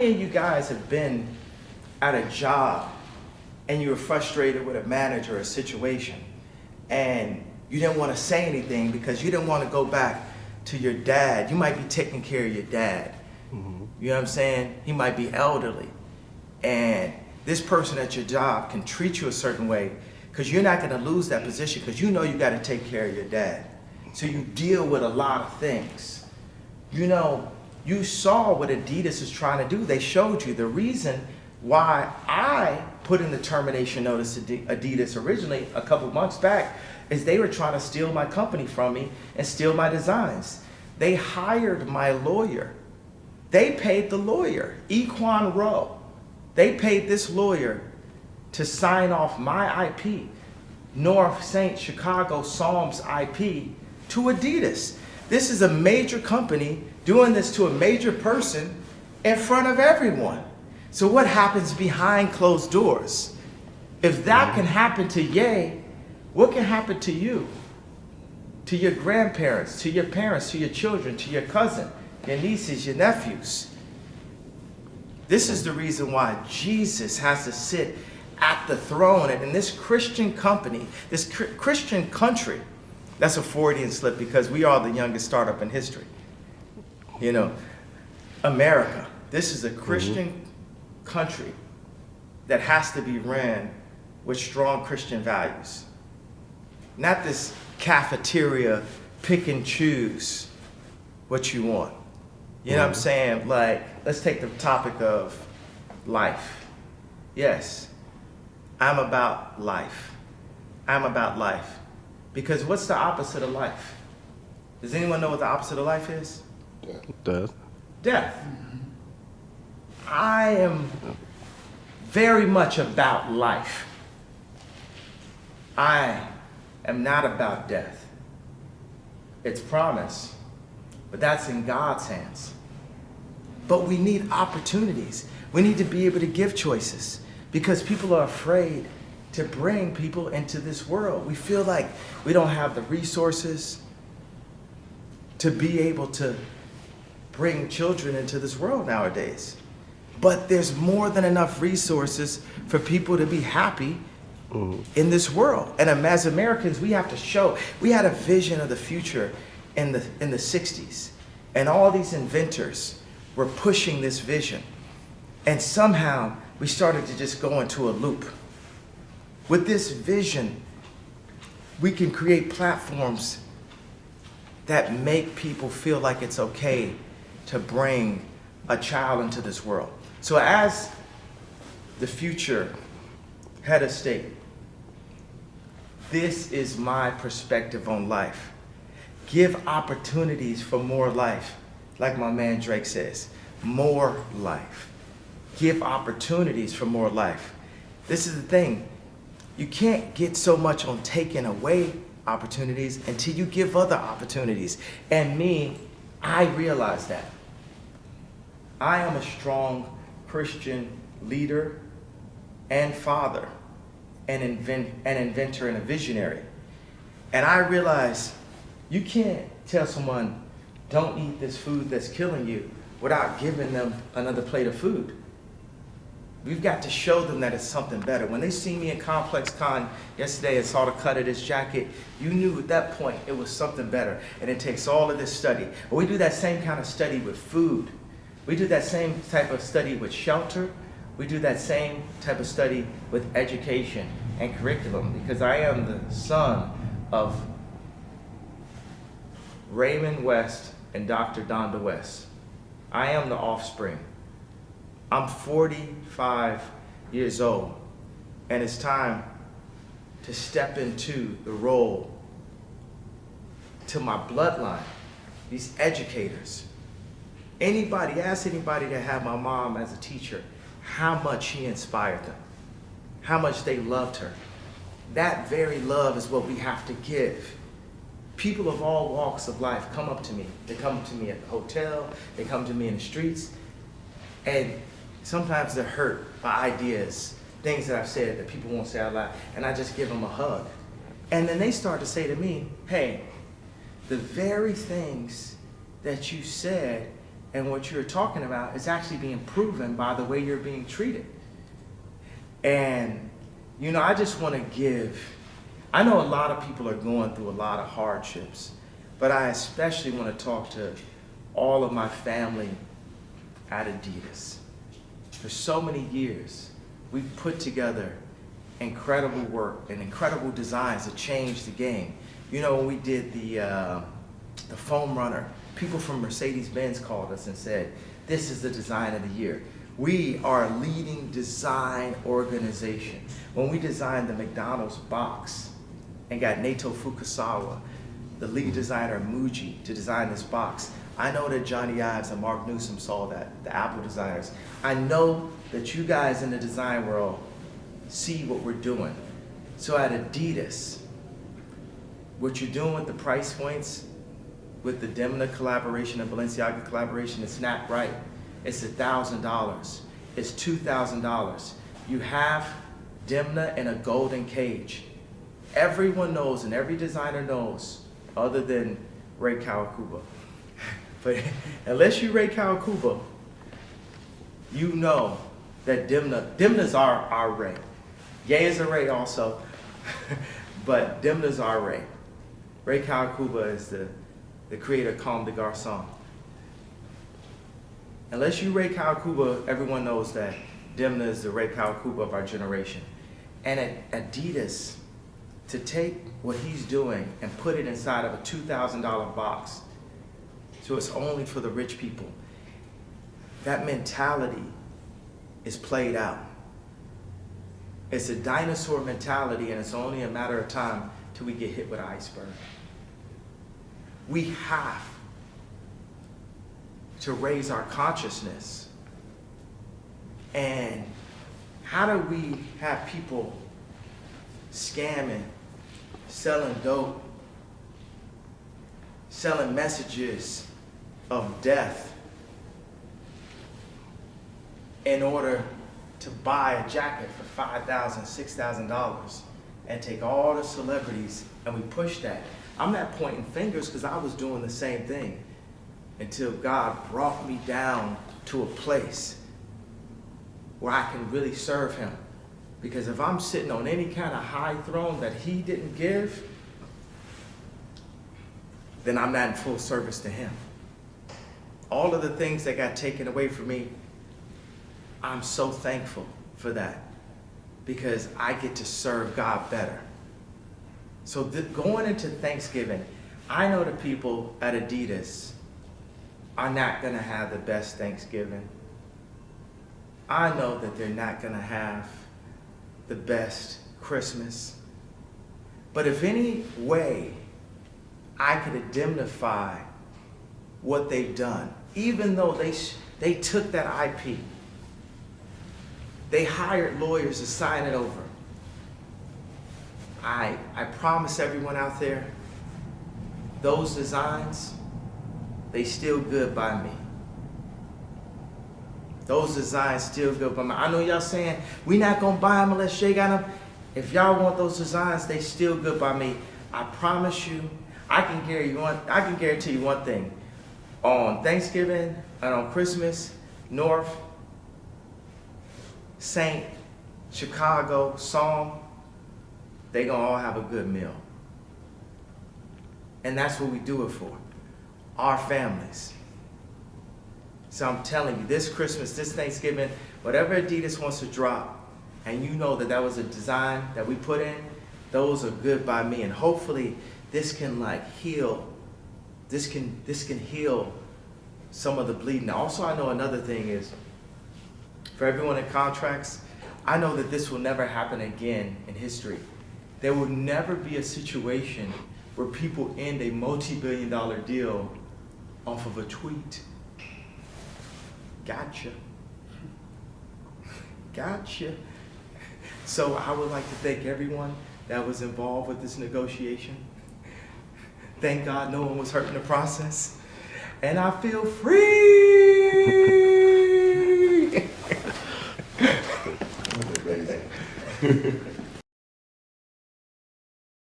many of you guys have been at a job and you were frustrated with a manager or a situation and you didn't want to say anything because you didn't want to go back to your dad? You might be taking care of your dad. You know what I'm saying? He might be elderly. And this person at your job can treat you a certain way because you're not going to lose that position because you know you got to take care of your dad. So you deal with a lot of things. You know, you saw what Adidas is trying to do. They showed you the reason why I put in the termination notice to Adidas originally a couple months back is they were trying to steal my company from me and steal my designs. They hired my lawyer. They paid the lawyer, Equan Rowe. They paid this lawyer to sign off my IP, North St. Chicago Psalms IP, to Adidas. This is a major company doing this to a major person in front of everyone. So what happens behind closed doors? If that can happen to Ye, what can happen to you? To your grandparents, to your parents, to your children, to your cousin, your nieces, your nephews. This is the reason why Jesus has to sit at the throne. And in this Christian company, this Christian country, that's a Freudian slip because we are the youngest startup in history. You know, America, this is a Christian country that has to be ran with strong Christian values. Not this cafeteria, pick and choose what you want. You know what I'm saying? Like, let's take the topic of life. Yes, I'm about life. I'm about life. Because what's the opposite of life? Does anyone know what the opposite of life is? Death. Death. I am very much about life. I am not about death. It's promise, but that's in God's hands. But we need opportunities. We need to be able to give choices because people are afraid to bring people into this world. We feel like we don't have the resources to be able to bring children into this world nowadays. But there's more than enough resources for people to be happy in this world. And as Americans, we have to show, we had a vision of the future in the 60s. And all these inventors were pushing this vision. And somehow we started to just go into a loop. With this vision, we can create platforms that make people feel like it's okay to bring a child into this world. So as the future head of state, this is my perspective on life. Give opportunities for more life. Like my man Drake says, more life. Give opportunities for more life. This is the thing. You can't get so much on taking away opportunities until you give other opportunities. And me, I realize that. I am a strong Christian leader and father, an inventor and a visionary. And I realize you can't tell someone, don't eat this food that's killing you without giving them another plate of food. We've got to show them that it's something better. When they see me in Complex Con yesterday and saw the cut of this jacket, you knew at that point it was something better. And it takes all of this study. But we do that same kind of study with food. We do that same type of study with shelter. We do that same type of study with education and curriculum because I am the son of Raymond West and Dr. Donda West. I am the offspring. I'm 45 years old, and it's time to step into the role to my bloodline, these educators. Ask anybody that had my mom as a teacher, how much she inspired them, how much they loved her. That very love is what we have to give. People of all walks of life come up to me. They come up to me at the hotel, they come to me in the streets, and sometimes they're hurt by ideas, things that I've said that people won't say out loud, and I just give them a hug. And then they start to say to me, hey, the very things that you said And what you're talking about is actually being proven by the way you're being treated. And, you know, I just want to give, I know a lot of people are going through a lot of hardships, but I especially want to talk to all of my family at Adidas. For so many years, we've put together incredible work and incredible designs that changed the game. You know, when we did the foam runner, people from Mercedes-Benz called us and said, this is the design of the year. We are a leading design organization. When we designed the McDonald's box and got Nato Fukasawa, the lead designer of Muji, to design this box, I know that Johnny Ives and Mark Newsom saw that, the Apple designers. I know that you guys in the design world see what we're doing. So at Adidas, what you're doing with the price points, with the Demna collaboration and Balenciaga collaboration, it's not right. It's $1,000. It's $2,000. You have Demna in a golden cage. Everyone knows, and every designer knows, other than Ray Kawakubo. But unless you Ray Kawakubo, you know that Demna's our Ray. Ye is a Ray also, but Demna's our Ray. Ray Kawakubo is the creator of Comme des Garçons. Unless you Ray Kawakubo, everyone knows that Demna is the Ray Kawakubo of our generation. And at Adidas, to take what he's doing and put it inside of a $2,000 box, so it's only for the rich people, that mentality is played out. It's a dinosaur mentality, and it's only a matter of time till we get hit with an iceberg. We have to raise our consciousness. And how do we have people scamming, selling dope, selling messages of death in order to buy a jacket for $5,000, $6,000 and take all the celebrities and we push that? I'm not pointing fingers because I was doing the same thing until God brought me down to a place where I can really serve him. Because if I'm sitting on any kind of high throne that he didn't give, then I'm not in full service to him. All of the things that got taken away from me, I'm so thankful for that because I get to serve God better. So going into Thanksgiving, I know the people at Adidas are not going to have the best Thanksgiving. I know that they're not going to have the best Christmas. But if any way I could indemnify what they've done, even though they took that IP, they hired lawyers to sign it over. I promise everyone out there, those designs, they still good by me. Those designs still good by me. I know y'all saying, we not gonna buy them unless Jay got them. If y'all want those designs, they still good by me. I promise you, I can guarantee you one thing. On Thanksgiving and on Christmas, North, Saint, Chicago, Psalm, they gonna all have a good meal. And that's what we do it for, our families. So I'm telling you, this Christmas, this Thanksgiving, whatever Adidas wants to drop, and you know that that was a design that we put in, those are good by me. And hopefully this can like heal, this can heal some of the bleeding. Now, also I know another thing is, for everyone in contracts, I know that this will never happen again in history. There will never be a situation where people end a multi-billion-dollar deal off of a tweet. Gotcha. Gotcha. So I would like to thank everyone that was involved with this negotiation. Thank God no one was hurt in the process. And I feel free.